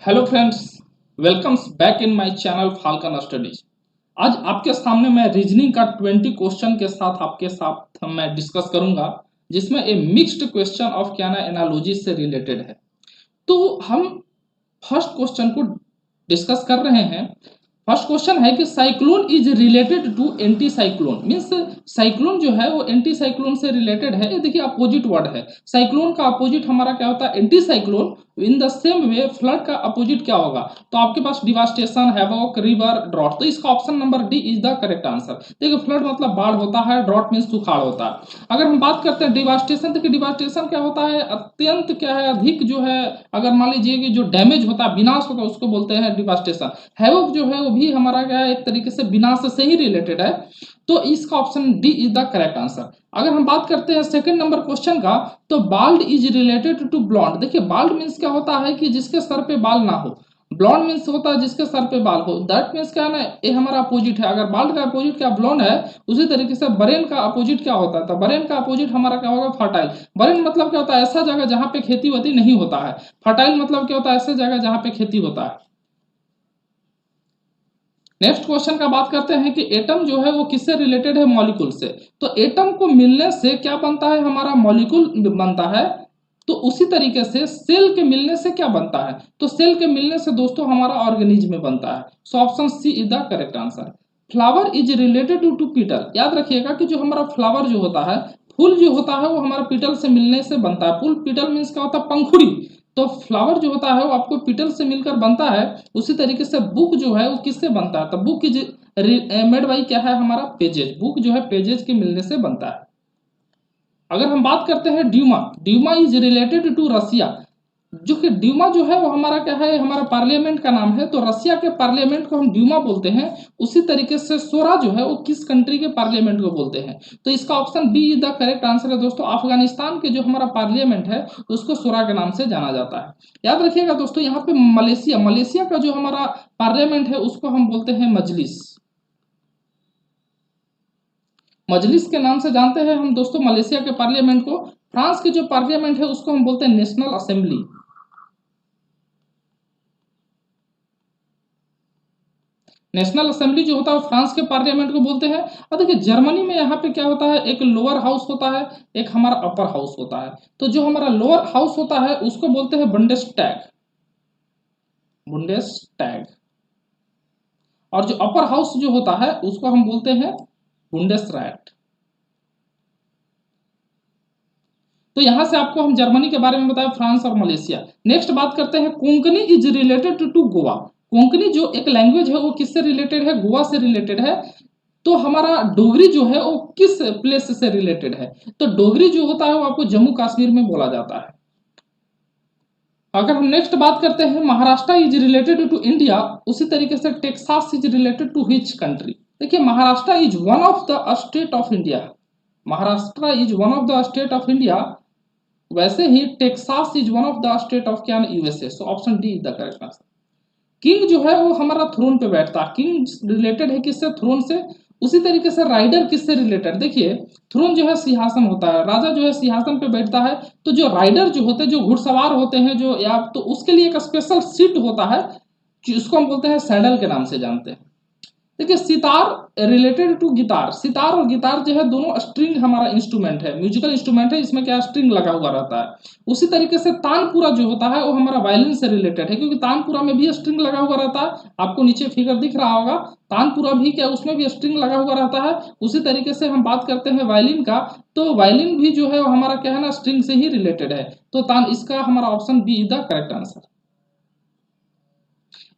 Hello friends, welcomes back in my channel falcon studies. आज आपके सामने मैं रीजनिंग का 20 क्वेश्चन के साथ आपके साथ मैं डिस्कस करूंगा, जिसमें ए मिक्स्ड क्वेश्चन ऑफ क्या ना एनालॉजी से रिलेटेड है। तो हम फर्स्ट क्वेश्चन को डिस्कस कर रहे हैं। फर्स्ट क्वेश्चन है कि cyclone is related to anticyclone, means cyclone जो है वो एंटी साइक्लोन से रिलेटेड है। ये देखिए अपोजिट वर्ड है, साइक्लोन का अपोजिट हमारा क्या होता है, anti cyclone. In the same way flood का अपोजिट क्या होगा, तो आपके पास डिवास्टेशन, हैवॉक, रिवर, ड्रॉट। तो इसका option number D is the correct answer. देखिए फ्लड मतलब बाढ़ होता है, ड्रॉट मीन्स सुखाड़ होता है। अगर हम बात करते हैं डिवास्टेशन, देखिए डिवास्टेशन क्या होता है, अत्यंत क्या है, अधिक जो है, अगर मान लीजिए कि जो डैमेज होता है, विनाश होता है, उसको बोलते हैं डिवास्टेशन। हैवॉक जो है वो भी हमारा क्या है, एक तरीके से विनाश से ही रिलेटेड है। तो इसका option D is the correct answer. अगर हम बात करते हैं सेकंड नंबर क्वेश्चन का, तो bald is related to blond. देखिए बाल्ड मीन्स क्या होता है कि जिसके सर पे बाल ना हो, ब्लॉन्ड मीन्स होता है जिसके सर पे बाल हो। दैट मीन्स क्या है ना, ये हमारा अपोजिट है। अगर बाल्ड का अपोजिट क्या ब्लॉन्ड है, उसी तरीके से बरेन का अपोजिट क्या होता है, तो बरेन का अपोजिट हमारा क्या होगा, फर्टाइल। बरेन मतलब क्या होता है, ऐसा जगह जहां पे खेती वेती नहीं होता है। फर्टाइल मतलब क्या होता है, ऐसे जगह जहां पे खेती होता है। नेक्स्ट क्वेश्चन का बात करते हैं कि एटम जो है वो किससे रिलेटेड है, मॉलिक्यूल से। तो एटम को मिलने से क्या बनता है, हमारा मॉलिक्यूल बनता है। तो उसी तरीके से सेल के मिलने से क्या बनता है, तो सेल के मिलने से दोस्तों हमारा ऑर्गेनिज्म बनता है। So option C is the correct answer. Flower is related to petal. याद रखिएगा कि जो हमारा फ्लावर जो होता है, फूल जो होता है, वो हमारा पीटल से मिलने से बनता है। फूल, पीटल मीन्स क्या होता है, पंखुड़ी। तो फ्लावर जो होता है वो आपको पीटल से मिलकर बनता है। उसी तरीके से बुक जो है वो किससे बनता है, तो बुक इज मेड बाई क्या है, हमारा पेजेज। बुक जो है पेजेज के मिलने से बनता है। अगर हम बात करते हैं Duma, Duma is related to Russia. जो कि ड्यूमा जो है वो हमारा क्या है, हमारा पार्लियामेंट का नाम है। तो रसिया के पार्लियामेंट को हम ड्यूमा बोलते हैं। उसी तरीके से सोरा जो है वो किस कंट्री के पार्लियामेंट को बोलते हैं, तो इसका option B is the correct answer है दोस्तों। अफगानिस्तान के जो हमारा पार्लियामेंट है उसको सोरा के नाम से जाना जाता है। याद रखिएगा दोस्तों, यहाँ पे मलेशिया, मलेशिया का जो हमारा पार्लियामेंट है उसको हम बोलते हैं मजलिस। मजलिस के नाम से जानते हैं हम दोस्तों मलेशिया के पार्लियामेंट को। फ्रांस की जो पार्लियामेंट है उसको हम बोलते हैं नेशनल असेंबली। नेशनल असेंबली जो होता है फ्रांस के पार्लियामेंट को बोलते हैं। और देखिए जर्मनी में यहाँ पे क्या होता है, एक लोअर हाउस होता है, एक हमारा अपर हाउस होता है। तो जो हमारा लोअर हाउस होता है उसको बोलते हैं बुंडेसटैग, बुंडेसटैग। और जो अपर हाउस जो होता है उसको हम बोलते हैं बुंडेसरैट। तो यहां से आपको हम जर्मनी के बारे में बताया, फ्रांस और मलेशिया। नेक्स्ट बात करते हैं Konkani is related to Goa. Konkani जो एक लैंग्वेज है वो किससे रिलेटेड है, गोवा से रिलेटेड है। तो हमारा डोगरी जो है वो किस प्लेस से रिलेटेड है, तो डोगरी जो होता है वो आपको जम्मू कश्मीर में बोला जाता है। अगर हम नेक्स्ट बात करते हैं Maharashtra is related to India, उसी तरीके से Texas is related to which country. देखिए Maharashtra is one of the state of India, Maharashtra is one of the state of India. वैसे ही Texas is one of the state of क्या, USA. So option D is the correct answer. King जो है वो हमारा throne पे बैठता है। किंग रिलेटेड है किससे, थ्रोन से। उसी तरीके से राइडर किससे रिलेटेड, देखिए थ्रोन जो है सिंहासन होता है, राजा जो है सिंहासन पे बैठता है। तो जो राइडर जो होते हैं, जो घुड़सवार होते हैं, जो या तो उसके लिए एक स्पेशल सीट होता है जिसको हम बोलते हैं सैडल के नाम से जानते हैं। देखिए sitar related to guitar. Sitar और गिटार जो है दोनों स्ट्रिंग हमारा इंस्ट्रूमेंट है, म्यूजिकल इंस्ट्रूमेंट है, इसमें क्या स्ट्रिंग लगा हुआ रहता है। उसी तरीके से तानपुरा जो होता है वो हमारा वायलिन से रिलेटेड है, क्योंकि तानपुरा में भी स्ट्रिंग लगा हुआ रहता है। आपको नीचे फिगर दिख रहा होगा, तानपुरा भी क्या, उसमें भी स्ट्रिंग लगा हुआ रहता है। उसी तरीके से हम बात करते हैं वायलिन का, तो वायलिन भी जो है वो हमारा क्या है ना, स्ट्रिंग से ही रिलेटेड है। तो तान, इसका हमारा option B is the correct answer.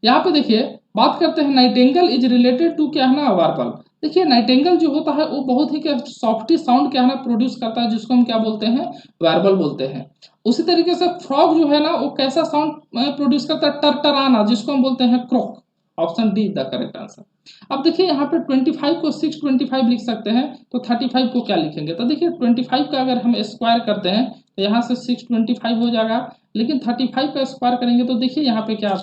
यहाँ पे देखिए बात करते हैं नाइटेंगल इज रिलेटेड टू क्या है ना, वार्बल। देखिए नाइटेंगल जो होता है वो बहुत ही क्या सॉफ्टी साउंड क्या है ना प्रोड्यूस करता है, जिसको हम क्या बोलते हैं, वार्बल बोलते हैं। उसी तरीके से फ्रॉग जो है ना वो कैसा साउंड प्रोड्यूस करता है, टरटराना, जिसको हम बोलते हैं crook. Option D the correct answer. अब देखिए यहाँ पे 25 को 625 लिख सकते हैं, तो 35 को क्या लिखेंगे, तो देखिए 25 का अगर हम स्क्वायर करते हैं तो यहाँ से 625 हो जाएगा। लेकिन 35 का स्क्वायर करेंगे तो देखिए यहाँ पे क्या,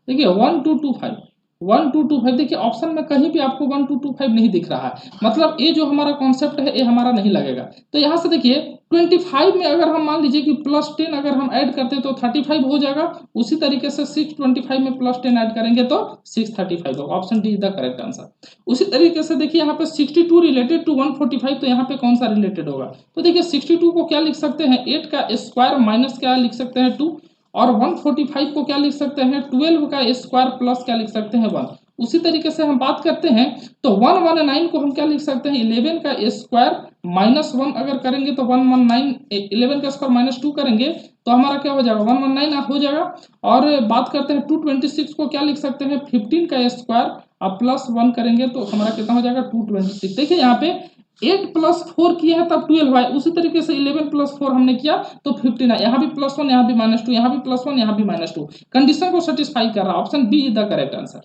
देखिए 1225। 1225। देखिए ऑप्शन में कहीं भी आपको 1225 नहीं दिख रहा है, मतलब ये जो हमारा कॉन्सेप्ट है ये हमारा नहीं लगेगा। तो यहाँ से देखिए 25 में अगर हम मान लीजिए कि +10 अगर हम ऐड करते हैं तो 35 हो जाएगा। उसी तरीके से 625 में +10 ऐड करेंगे तो 635 होगा। Option D is the correct answer. उसी तरीके से देखिए यहाँ पे 62 रिलेटेड टू 145, तो यहाँ पे कौन सा रिलेटेड होगा? तो देखिए 62 को क्या लिख सकते हैं, 8 का स्क्वायर माइनस क्या लिख सकते हैं 2, और 145 को क्या लिख सकते हैं 12 का स्क्वायर प्लस क्या लिख सकते हैं 1। उसी तरीके से हम बात करते हैं तो 119 को हम क्या लिख सकते हैं 11 का स्क्वायर माइनस 1 अगर करेंगे तो 119, 11 का स्क्वायर माइनस 2 करेंगे तो हमारा क्या हो जाएगा 119 हो जाएगा। और बात करते हैं 226 को क्या लिख सकते हैं 15 का स्क्वायर अब प्लस 1 करेंगे तो हमारा कितना हो जाएगा 226। देखिए यहाँ पे 8 + 4 किया है तब 12 है, उसी तरीके से 11 + 4 हमने किया तो 15 है। यहाँ भी +1 यहाँ भी -2, यहाँ भी +1 यहाँ भी -2, कंडीशन को सेटिस्फाई कर रहा है। Option B is the correct answer.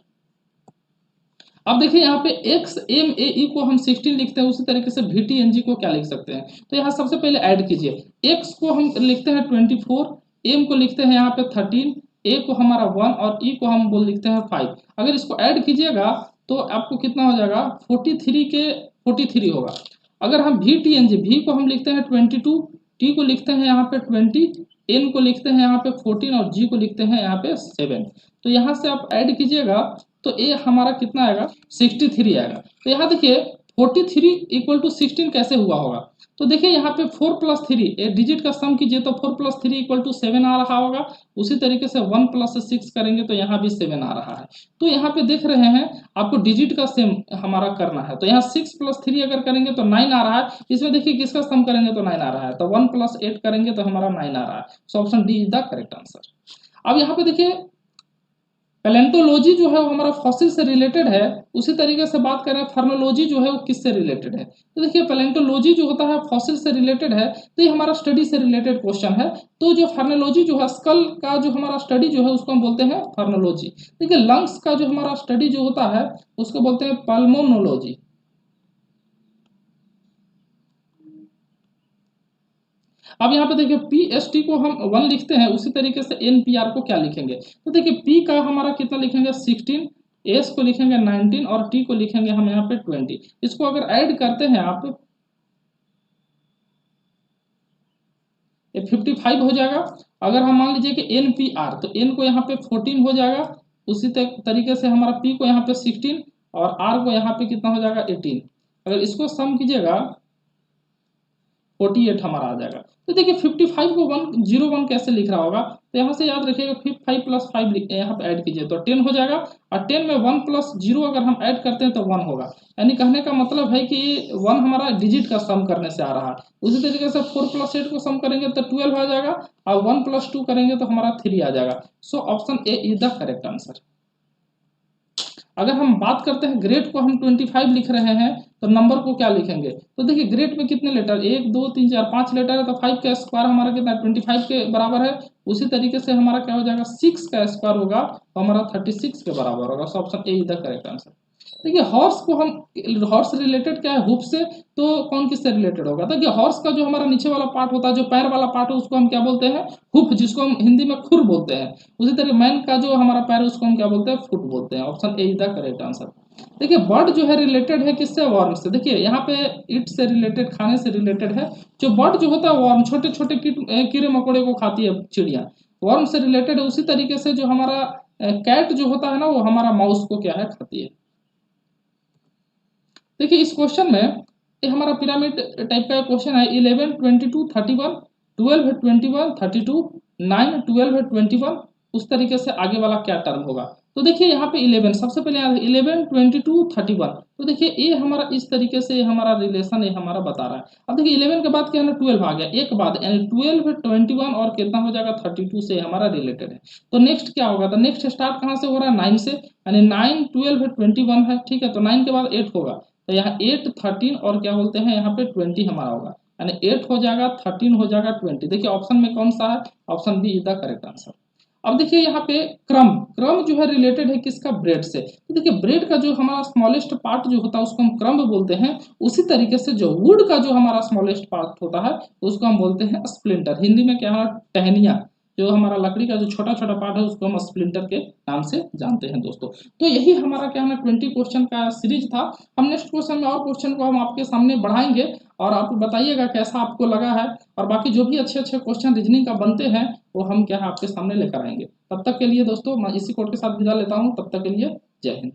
अब देखिए यहाँ पे XMAE को हम 16 लिखते हैं, उसी तरीके से VTNG को क्या लिख सकते हैं? तो यहाँ सबसे पहले ऐड कीजिए। X को हम लिखते हैं 24, M को लिखते हैं यहाँ पे 13, A को हमारा 1 और E को हम बोल लिखते हैं 5। अगर इसको ऐड कीजिएगा तो आपको कितना हो जाएगा 43 के 43 होगा। अगर हम VTNG, V को हम लिखते हैं 22, T को लिखते हैं यहाँ पे 20, N को लिखते हैं यहाँ पे 14 और G को लिखते हैं यहाँ पे 7। तो यहाँ से आप ऐड कीजिएगा तो ये हमारा कितना आएगा 63 आएगा। तो यहाँ देखिए 43 = 16 कैसे हुआ होगा? तो देखिए यहाँ पे 4 + 3 ये डिजिट का सम कीजिए तो 4 + 3 = 7 आ रहा होगा। उसी तरीके से 1 + 6 करेंगे तो यहाँ भी 7 आ रहा है। तो यहाँ पे देख रहे हैं आपको डिजिट का सेम हमारा करना है। तो यहाँ 6 + 3 अगर करेंगे तो 9 आ रहा है। इसमें देखिए किसका सम करेंगे तो 9 आ रहा है, तो 1 + 8 करेंगे तो हमारा 9 आ रहा है। So option D is the correct answer. अब यहाँ पे देखिए पैलेंटोलॉजी जो है वो हमारा फॉसिल से रिलेटेड है। उसी तरीके से बात करें फर्नोलॉजी जो है वो किससे रिलेटेड है? तो देखिए पैलेंटोलॉजी जो होता है फॉसिल से रिलेटेड है, तो ये हमारा स्टडी से रिलेटेड क्वेश्चन है। तो जो फर्नोलॉजी जो है स्कल का जो हमारा स्टडी जो है उसको हम बोलते हैं फर्नोलॉजी। देखिए लंग्स का जो हमारा स्टडी जो होता है उसको बोलते हैं पल्मोनोलॉजी। अब यहाँ पे देखिए PST को हम 1 लिखते हैं, उसी तरीके से NPR को क्या लिखेंगे? तो देखिए P का हमारा कितना लिखेंगे 16, S को लिखेंगे 19 और T को लिखेंगे हम यहाँ पे 20। इसको अगर ऐड करते हैं आप ये 55 हो जाएगा। अगर हम मान लीजिए कि NPR तो N को यहाँ पे 14 हो जाएगा। उसी तरीके से हमारा P को यहाँ पे 16 और R को यहाँ पे कितना हो जाएगा 18। अगर इसको सम कीजिएगा 48 हमारा आ जाएगा। तो देखिए 55 को 101 कैसे लिख रहा होगा? तो यहाँ से याद रखिएगा 5 + 5 यहाँ पे ऐड कीजिए तो 10 हो जाएगा। और 10 में 1 + 0 अगर हम ऐड करते हैं तो 1 होगा। यानी कहने का मतलब है कि 1 हमारा डिजिट का सम करने से आ रहा है। उसी तरीके से 4 + 8 को सम करेंगे तो 12 आ जाएगा और 1 + 2 करेंगे तो हमारा 3 आ जाएगा। So option A is the correct answer. अगर हम बात करते हैं ग्रेड को हम 25 लिख रहे हैं तो नंबर को क्या लिखेंगे? तो देखिए ग्रेड में कितने लेटर 1 2 3 4 5 लेटर है, तो 5 का स्क्वायर हमारा कितना 25 के बराबर है। उसी तरीके से हमारा क्या हो जाएगा 6 का स्क्वायर होगा तो हमारा 36 के बराबर होगा। So option A is the correct answer. देखिए हॉर्स को हम हॉर्स रिलेटेड क्या है हुप से, तो कौन किससे रिलेटेड होगा? देखिए हॉर्स का जो हमारा नीचे वाला पार्ट होता है जो पैर वाला पार्ट है उसको हम क्या बोलते हैं हुप, जिसको हम हिंदी में खुर बोलते हैं। उसी तरह मैन का जो हमारा पैर है उसको हम क्या बोलते हैं फुट बोलते हैं। Option A is the correct answer. देखिए बर्ड जो है रिलेटेड है किससे वर्म से। देखिए यहाँ पे इट से रिलेटेड खाने से रिलेटेड है। जो बर्ड जो होता है वर्म छोटे छोटे कीड़े मकोड़े को खाती है चिड़िया, वर्म से रिलेटेड है। उसी तरीके से जो हमारा कैट जो होता है ना वो हमारा माउस को क्या है खाती है। देखिए इस क्वेश्चन में ये हमारा पिरामिड टाइप का क्वेश्चन है। 11 22 31, 12 21 32, 9 12 21, उस तरीके से आगे वाला क्या टर्म होगा? तो देखिए यहाँ पे 11 सबसे पहले 11 22 31। तो देखिए ये हमारा इस तरीके से हमारा रिलेशन ये हमारा बता रहा है। अब देखिए 11 के बाद क्या है ना 12 आ गया एक बाद, यानी 12 21 और कितना हो जाएगा 32 से हमारा रिलेटेड है। तो नेक्स्ट क्या होगा? तो नेक्स्ट स्टार्ट कहाँ से हो रहा है 9 से, यानी 9 12 21 है। ठीक है, तो 9 के बाद 8 होगा तो यहाँ 8 13 और क्या बोलते हैं यहाँ पे 20 हमारा होगा, यानी 8 हो जाएगा 13 हो जाएगा 20। देखिए ऑप्शन में कौन सा है? Option B is the correct answer. अब देखिए यहाँ पे क्रम क्रम जो है रिलेटेड है किसका ब्रेड से। तो देखिए ब्रेड का जो हमारा स्मॉलेस्ट पार्ट जो होता है उसको हम क्रम बोलते हैं। उसी तरीके से जो वुड का जो हमारा स्मॉलेस्ट पार्ट होता है उसको हम बोलते हैं स्प्लिंटर, हिंदी में क्या है टहनिया। जो हमारा लकड़ी का जो छोटा छोटा पार्ट है उसको हम स्प्लिंटर के नाम से जानते हैं दोस्तों। तो यही हमारा क्या है 20 क्वेश्चन का सीरीज था। हम नेक्स्ट क्वेश्चन में और क्वेश्चन को हम आपके सामने बढ़ाएंगे और आप बताइएगा कैसा आपको लगा है, और बाकी जो भी अच्छे अच्छे क्वेश्चन रीजनिंग का बनते हैं वो हम क्या है आपके सामने लेकर आएंगे। तब तक के लिए दोस्तों मैं इसी कोड के साथ विदा लेता हूँ, तब तक के लिए जय हिंद।